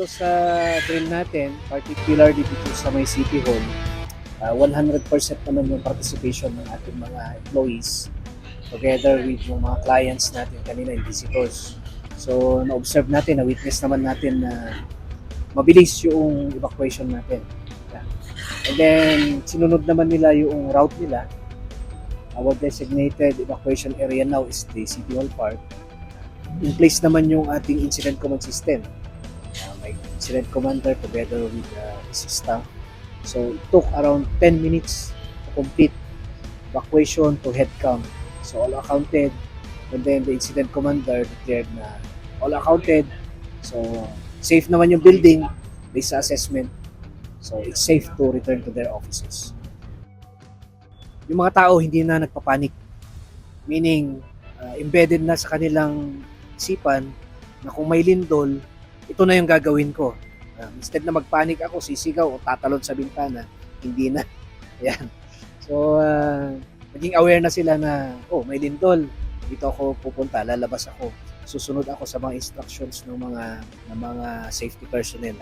dito sa drill natin, particularly dito sa may City Hall, 100% naman yung participation ng ating mga employees together with yung mga clients natin kanina, yung visitors. So, na-observe natin, na-witness naman natin na mabilis yung evacuation natin. Yeah. And then, sinunod naman nila yung route nila. Our designated evacuation area now is the City Hall Park. In place naman yung ating incident command system. May incident commander together with his staff. So it took around 10 minutes to complete evacuation to head count. So all accounted, and then the incident commander declared na all accounted. So safe naman yung building based sa assessment. So it's safe to return to their offices. Yung mga tao hindi na nagpapanik. Meaning, embedded na sa kanilang isipan na kung may lindol, ito na yung gagawin ko. Instead na magpanik ako, sisigaw o tatalon sa bintana, hindi na. Yan. So, naging aware na sila na, may lindol, dito ako pupunta, lalabas ako. Susunod ako sa mga instructions ng mga safety personnel.